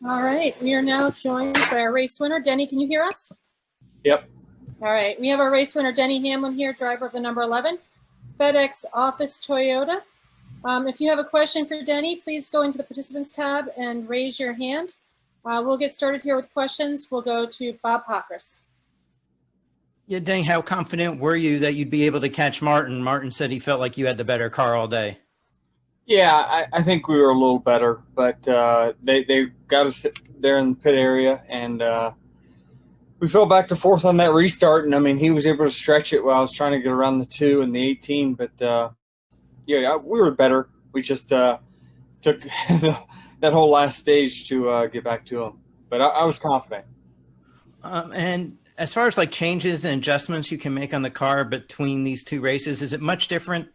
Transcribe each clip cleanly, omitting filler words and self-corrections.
All right, we are now joined by our race winner. Denny, can you hear us? Yep. All right, we have our race winner, Denny Hamlin here, driver of the number 11, FedEx Office Toyota. If you have a question for Denny, please go into the participants tab and raise your hand. We'll get started here with questions. We'll go to Bob Pockris. Yeah, Denny, how confident were you that you'd be able to catch Martin? Martin said he felt like you had the better car all day. Yeah, I think we were a little better, but they got us there in the pit area, and we fell back to fourth on that restart. And I mean, he was able to stretch it while I was trying to get around the 2 and the 18. But yeah, we were better. We just took that whole last stage to get back to him. But I was confident. And as far as like changes and adjustments you can make on the car between these two races, is it much different?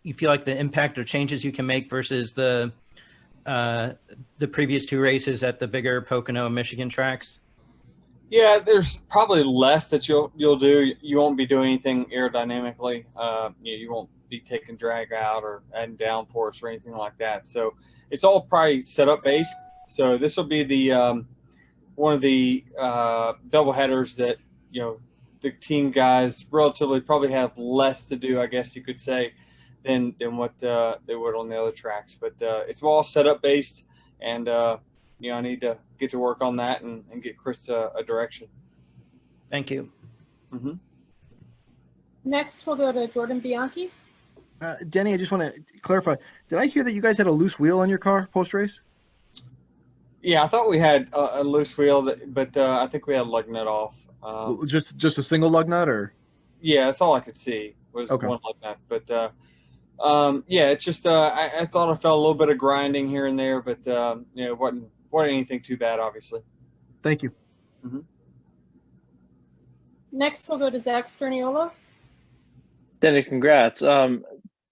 You feel like the impact or changes you can make versus the previous two races at the bigger Pocono and Michigan tracks? Yeah, there's probably less that you'll do. You won't be doing anything aerodynamically. You won't be taking drag out or adding downforce or anything like that. So it's all probably setup based. So this will be the one of the double headers that the team guys relatively probably have less to do, I guess you could say, than what they would on the other tracks. But it's all setup based, and I need to get to work on that and get Chris a direction. Thank you. Mm-hmm. Next, we'll go to Jordan Bianchi. Denny, I just want to clarify. Did I hear that you guys had a loose wheel on your car post-race? Yeah, I thought we had a loose wheel, but I think we had a lug nut off. Just a single lug nut, or? Yeah, that's all I could see was Okay. one lug nut. But yeah, it's just I thought I felt a little bit of grinding here and there, but it wasn't anything too bad, obviously. Thank you. Mm-hmm. Next, we'll go to Zach Sterniolo. Denny, congrats.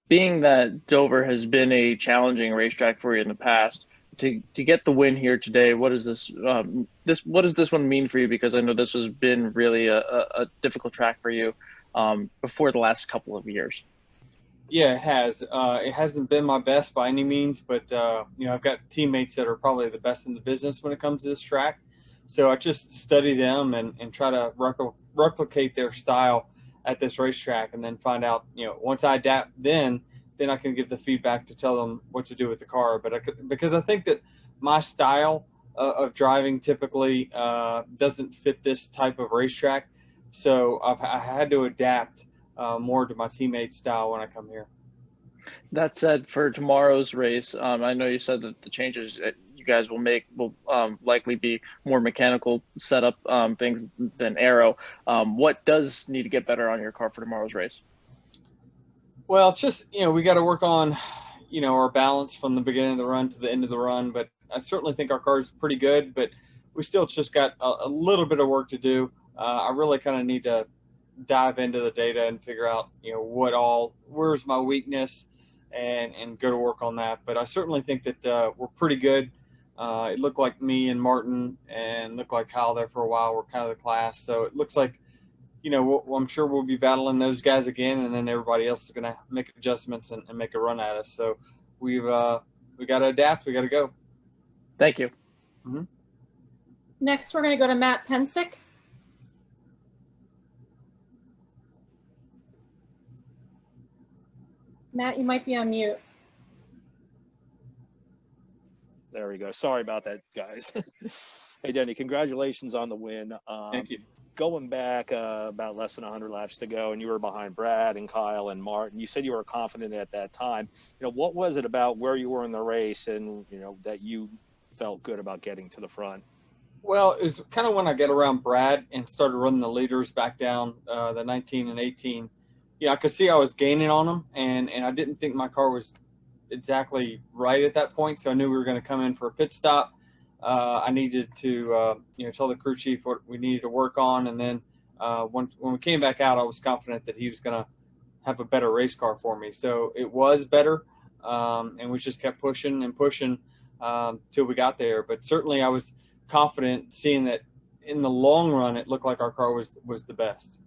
Being that Dover has been a challenging racetrack for you in the past, to get the win here today, what does this one mean for you? Because I know this has been really a difficult track for you before the last couple of years. Yeah, it has. It hasn't been my best by any means, but I've got teammates that are probably the best in the business when it comes to this track. So I just study them and try to replicate their style at this racetrack, and then find out, once I adapt, then I can give the feedback to tell them what to do with the car. But because I think that my style of driving typically doesn't fit this type of racetrack, so I had to adapt more to my teammates' style when I come here. That said, for tomorrow's race, I know you said that the changes you guys will make will likely be more mechanical setup things than aero. What does need to get better on your car for tomorrow's race? Well, just, we got to work on, our balance from the beginning of the run to the end of the run. But I certainly think our car is pretty good, but we still just got a little bit of work to do. I really kind of need to dive into the data and figure out, where's my weakness, and go to work on that. But I certainly think that we're pretty good. It looked like me and Martin and looked like Kyle there for a while were kind of the class. So it looks like, I'm sure we'll be battling those guys again, and then everybody else is going to make adjustments and make a run at us. So we got to adapt. We got to go. Thank you. Mm-hmm. Next, we're going to go to Matt Pensick. Matt, you might be on mute. There we go. Sorry about that, guys. Hey, Denny, congratulations on the win. Thank you. Going back about less than 100 laps to go, and you were behind Brad and Kyle and Martin. You said you were confident at that time. What was it about where you were in the race and, that you felt good about getting to the front? Well, it's kind of when I get around Brad and started running the leaders back down the 19 and 18. I could see I was gaining on them, and I didn't think my car was exactly right at that point. So I knew we were going to come in for a pit stop. I needed to, tell the crew chief what we needed to work on. And then when we came back out, I was confident that he was going to have a better race car for me. So it was better. And we just kept pushing and pushing till we got there. But certainly I was confident seeing that in the long run, it looked like our car was the best.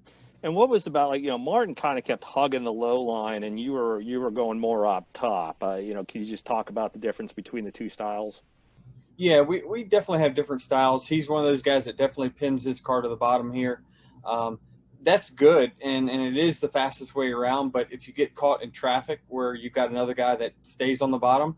And what was about, Martin kind of kept hugging the low line, and you were going more up top. Can you just talk about the difference between the two styles? Yeah, we definitely have different styles. He's one of those guys that definitely pins his car to the bottom here. That's good, and it is the fastest way around. But if you get caught in traffic where you've got another guy that stays on the bottom,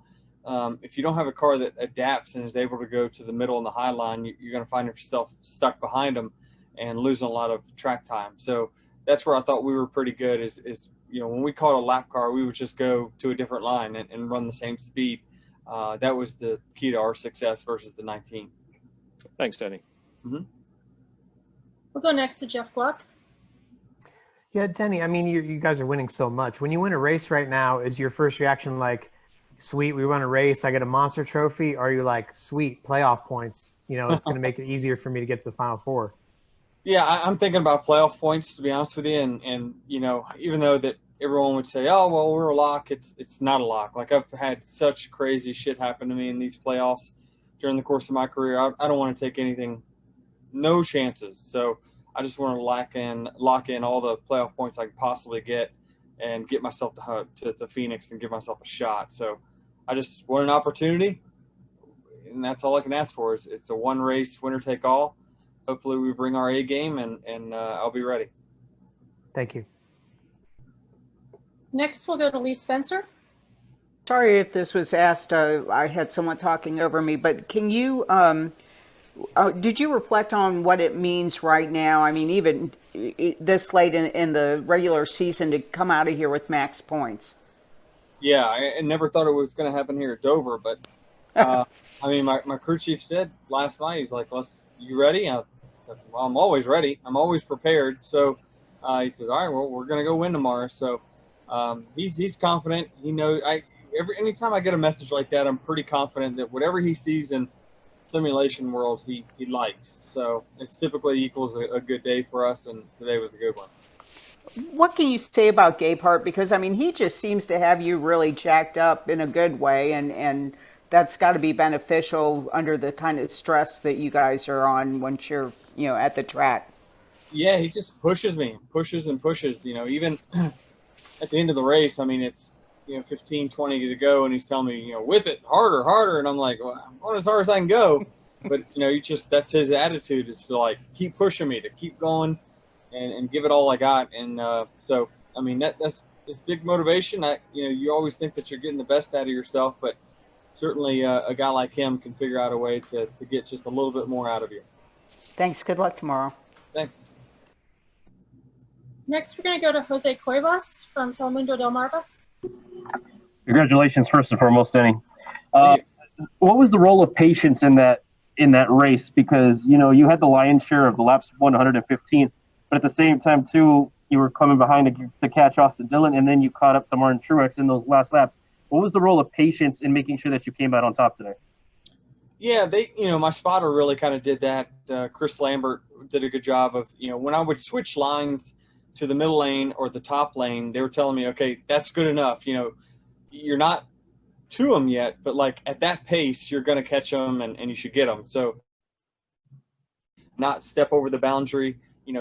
if you don't have a car that adapts and is able to go to the middle and the high line, you're going to find yourself stuck behind them and losing a lot of track time. So that's where I thought we were pretty good is when we caught a lap car, we would just go to a different line and run the same speed. That was the key to our success versus the 19. Thanks, Denny. Mm-hmm. We'll go next to Jeff Gluck. Yeah, Denny, I mean, you guys are winning so much. When you win a race right now, is your first reaction like, sweet, we won a race, I get a monster trophy? Or are you like, sweet, playoff points, it's going to make it easier for me to get to the Final Four? Yeah, I'm thinking about playoff points, to be honest with you. And even though that everyone would say, oh, well, we're a lock, it's not a lock. Like, I've had such crazy shit happen to me in these playoffs during the course of my career. I don't want to take anything, no chances. So I just want to lock in all the playoff points I can possibly get and get myself to Phoenix and give myself a shot. So I just want an opportunity, and that's all I can ask for. It's a one race, winner take all. Hopefully we bring our A game, and I'll be ready. Thank you. Next, we'll go to Lee Spencer. Sorry if this was asked. I had someone talking over me, but can you, did you reflect on what it means right now? I mean, even this late in the regular season to come out of here with max points. Yeah, I never thought it was going to happen here at Dover, but I mean, my crew chief said last night, he's like, you ready? I said, well, I'm always ready. I'm always prepared. So he says, all right, well, we're going to go win tomorrow. So he's confident. He knows. Anytime I get a message like that, I'm pretty confident that whatever he sees in simulation world, he likes. So it's typically equals a good day for us, and today was a good one. What can you say about Gapehart? Because, I mean, he just seems to have you really jacked up in a good way, and that's got to be beneficial under the kind of stress that you guys are on once you're, at the track. Yeah, he just pushes me, pushes and pushes, even at the end of the race. I mean, it's, 15, 20 to go, and he's telling me, whip it harder. And I'm like, well, I'm going as hard as I can go. But, that's his attitude, is to, like, keep pushing me, to keep going and give it all I got. And so, I mean, that's big motivation. You always think that you're getting the best out of yourself, but certainly a guy like him can figure out a way to get just a little bit more out of you. Thanks. Good luck tomorrow. Thanks. Next, we're going to go to Jose Cuevas from Telemundo del Marva. Congratulations, first and foremost, Denny. What was the role of patience in that race? Because you had the lion's share of the laps 115, but at the same time too, you were coming behind to catch Austin Dillon, and then you caught up to Martin Truex in those last laps. What was the role of patience in making sure that you came out on top today? Yeah, my spotter really kind of did that. Chris Lambert did a good job of, when I would switch lines to the middle lane or the top lane, they were telling me, okay, that's good enough. You're not to them yet, but like at that pace, you're going to catch them and you should get them. So not step over the boundary,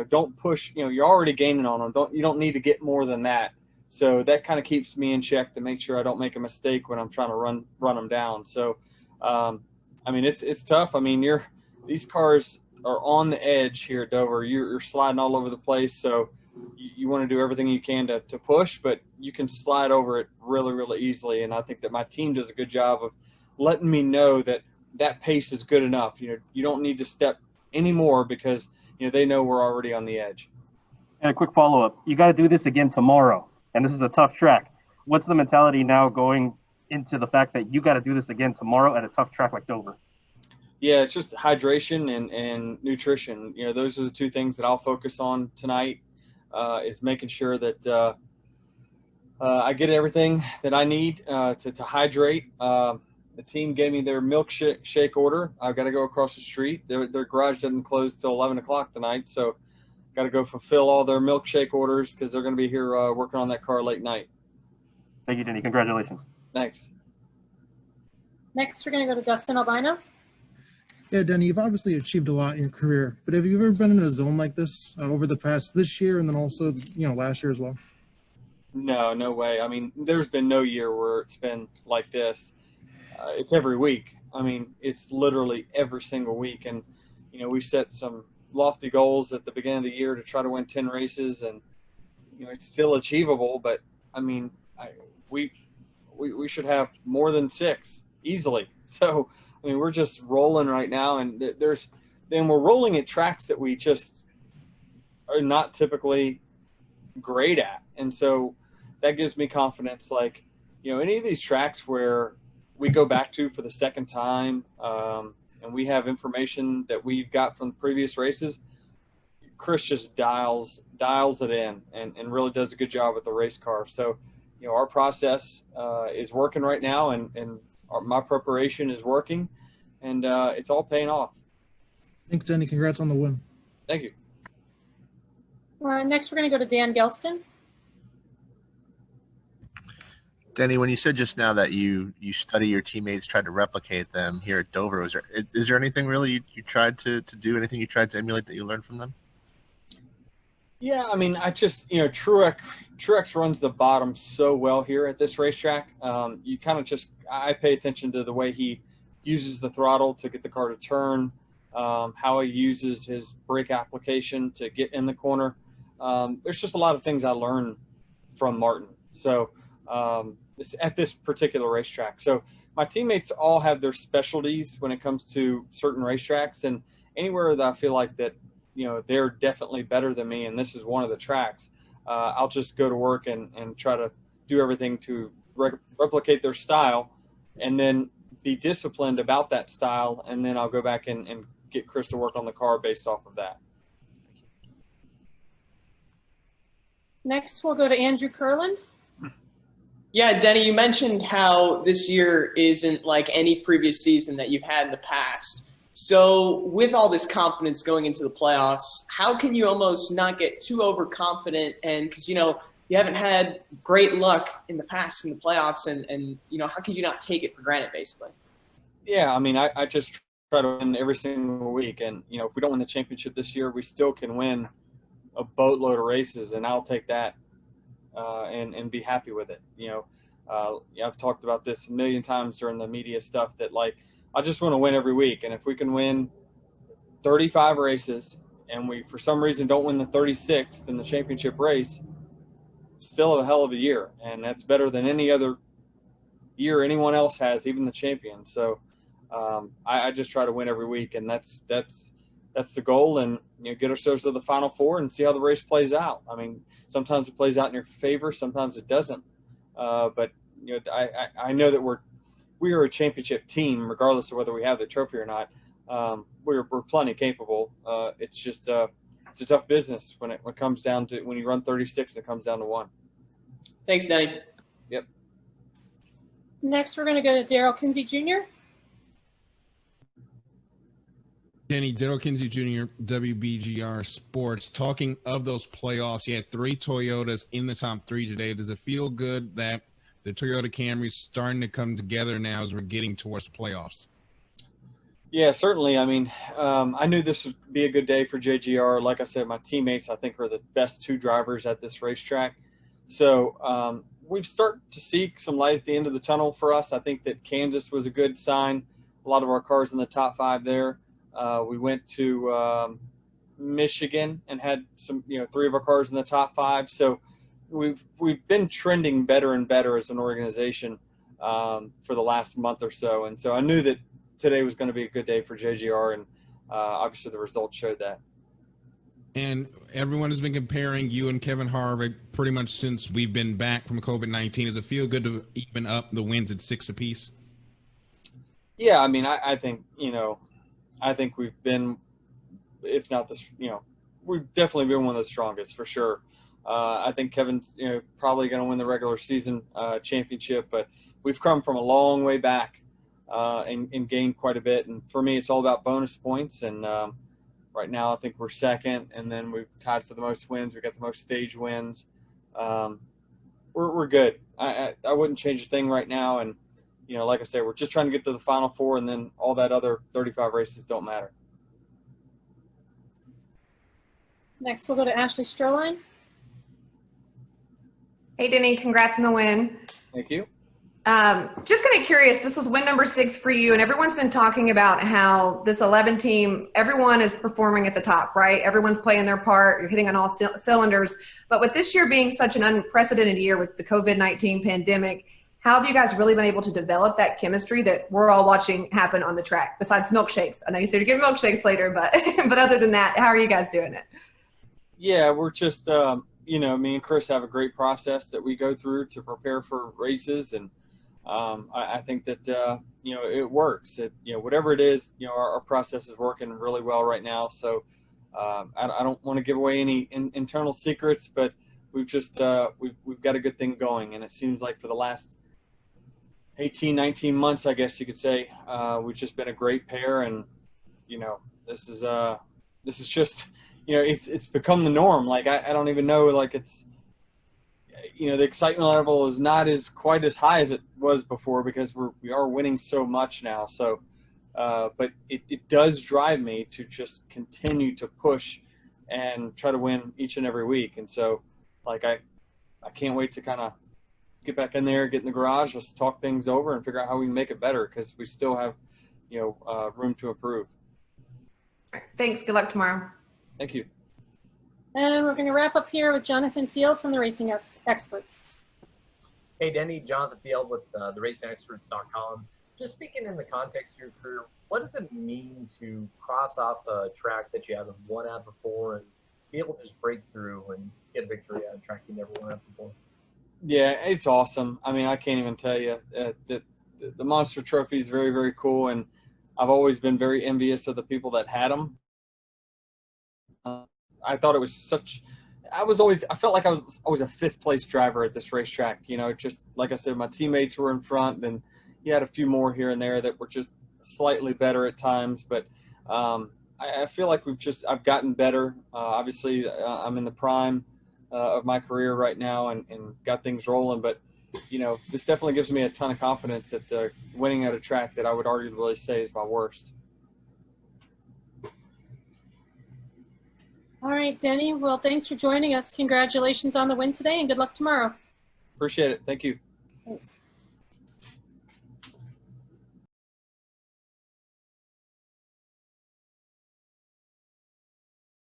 don't push, you're already gaining on them. You don't need to get more than that. So that kind of keeps me in check to make sure I don't make a mistake when I'm trying to run them down. So, I mean, it's tough. I mean, these cars are on the edge here at Dover. You're sliding all over the place. So you want to do everything you can to push, but you can slide over it really, really easily. And I think that my team does a good job of letting me know that pace is good enough. You don't need to step anymore because, they know we're already on the edge. And a quick follow-up. You got to do this again tomorrow, and this is a tough track. What's the mentality now going into the fact that you got to do this again tomorrow at a tough track like Dover? Yeah, it's just hydration and nutrition. Those are the two things that I'll focus on tonight, is making sure that I get everything that I need to hydrate. The team gave me their milkshake order. I've got to go across the street. Their garage doesn't close till 11 o'clock tonight, so got to go fulfill all their milkshake orders because they're going to be here working on that car late night. Thank you, Denny. Congratulations. Thanks. Next, we're going to go to Dustin Albino. Yeah, Denny, you've obviously achieved a lot in your career, but have you ever been in a zone like this over the past this year and then also, last year as well? No way. I mean, there's been no year where it's been like this. It's every week. I mean, it's literally every single week. And, you know, we set some lofty goals at the beginning of the year to try to win 10 races, and, you know, it's still achievable, but I mean, we should have more than 6 easily. So, I mean, we're just rolling right now, and we're rolling at tracks that we just are not typically great at. And so that gives me confidence. Like, you know, any of these tracks where we go back to for the second time, and we have information that we've got from the previous races, Chris just dials it in and really does a good job with the race car. So, you know, our process is working right now, and my preparation is working, and it's all paying off. Thanks, Denny. Congrats on the win. Thank you. Next, we're going to go to Dan Gelston. Denny, when you said just now that you study your teammates, try to replicate them here at Dover, is there anything really you tried to do, anything you tried to emulate that you learned from them? Yeah, I mean, I just, you know, Truex runs the bottom so well here at this racetrack. You kind of I pay attention to the way he uses the throttle to get the car to turn, how he uses his brake application to get in the corner. There's just a lot of things I learned from Martin. So at this particular racetrack. So my teammates all have their specialties when it comes to certain racetracks, and anywhere that I feel like that, you know, they're definitely better than me, and this is one of the tracks, I'll just go to work and try to do everything to replicate their style, and then be disciplined about that style, and then I'll go back and get Chris to work on the car based off of that. Next, we'll go to Andrew Kurland. Yeah, Denny, you mentioned how this year isn't like any previous season that you've had in the past. So with all this confidence going into the playoffs, how can you almost not get too overconfident? And because, you know, you haven't had great luck in the past in the playoffs, and you know, how can you not take it for granted, basically? Yeah, I mean, I just try to win every single week. And, you know, if we don't win the championship this year, we still can win a boatload of races, and I'll take that and be happy with it. You know, I've talked about this a million times during the media stuff that, like, I just want to win every week. And if we can win 35 races and we, for some reason, don't win the 36th in the championship race, still a hell of a year. And that's better than any other year anyone else has, even the champion. So I just try to win every week, and that's the goal. And, you know, get ourselves to the Final Four and see how the race plays out. I mean, sometimes it plays out in your favor, sometimes it doesn't. But, you know, I know that we are a championship team, regardless of whether we have the trophy or not. We're plenty capable. It's just it's a tough business when it comes down to, when you run 36 and it comes down to 1. Thanks, Denny. Yep. Next, we're going to go to Daryl Kinsey Jr. Denny, Daryl Kinsey Jr., WBGR Sports. Talking of those playoffs, you had 3 Toyotas in the top 3 today. Does it feel good that the Toyota Camry is starting to come together now as we're getting towards the playoffs? Yeah, certainly. I mean, I knew this would be a good day for JGR. Like I said, my teammates, I think, are the best 2 drivers at this racetrack. So we've started to see some light at the end of the tunnel for us. I think that Kansas was a good sign. A lot of our cars in the top 5 there. We went to Michigan and had some, you know, 3 of our cars in the top 5. So we've been trending better and better as an organization for the last month or so. And so I knew that today was going to be a good day for JGR, and obviously the results showed that. And everyone has been comparing you and Kevin Harvick pretty much since we've been back from COVID-19. Does it feel good to even up the wins at 6 apiece? Yeah, I mean, I think, you know, I think we've been, if not this, you know, we've definitely been one of the strongest for sure. I think Kevin's, you know, probably going to win the regular season championship, but we've come from a long way back and gained quite a bit. And for me, it's all about bonus points. And right now, I think we're second, and then we've tied for the most wins. We got the most stage wins. We're good. I wouldn't change a thing right now. And, you know, like I said, we're just trying to get to the Final Four, and then all that other 35 races don't matter. Next, we'll go to Ashley Stroline. Hey, Denny, congrats on the win. Thank you. Just kind of curious, this was win number 6 for you, and everyone's been talking about how this 11 team, everyone is performing at the top, right? Everyone's playing their part. You're hitting on all cylinders. But with this year being such an unprecedented year with the COVID-19 pandemic, how have you guys really been able to develop that chemistry that we're all watching happen on the track, besides milkshakes? I know you said you're getting milkshakes later, but but other than that, how are you guys doing it? Yeah, we're just, you know, me and Chris have a great process that we go through to prepare for races, and I think that, you know, it works. You know, whatever it is, you know, our process is working really well right now. So I don't want to give away any internal secrets, but we've just, we've got a good thing going. And it seems like for the last 18, 19 months, I guess you could say, we've just been a great pair. And, you know, this is just, you know, it's become the norm. Like, I don't even know, like, it's, you know, the excitement level is not quite as high as it was before because we are winning so much now. So, but it does drive me to just continue to push and try to win each and every week. And so, like, I can't wait to kind of get back in there, get in the garage, let's talk things over and figure out how we can make it better, because we still have, you know, room to improve. Thanks. Good luck tomorrow. Thank you. And we're going to wrap up here with Jonathan Field from the Racing Experts. Hey, Denny, Jonathan Field with theracingexperts.com. Just speaking in the context of your career, what does it mean to cross off a track that you haven't won at before and be able to just break through and get a victory at a track you never won at before? Yeah, it's awesome. I mean, I can't even tell you that the Monster Trophy is very, very cool, and I've always been very envious of the people that had them. I thought it was such – I felt like I was always a fifth-place driver at this racetrack. You know, just like I said, my teammates were in front. Then you had a few more here and there that were just slightly better at times. But I feel like I've gotten better. Obviously, I'm in the prime of my career right now and got things rolling. But, you know, this definitely gives me a ton of confidence that winning at a track that I would arguably say is my worst. All right, Denny. Well, thanks for joining us. Congratulations on the win today, and good luck tomorrow. Appreciate it. Thank you. Thanks.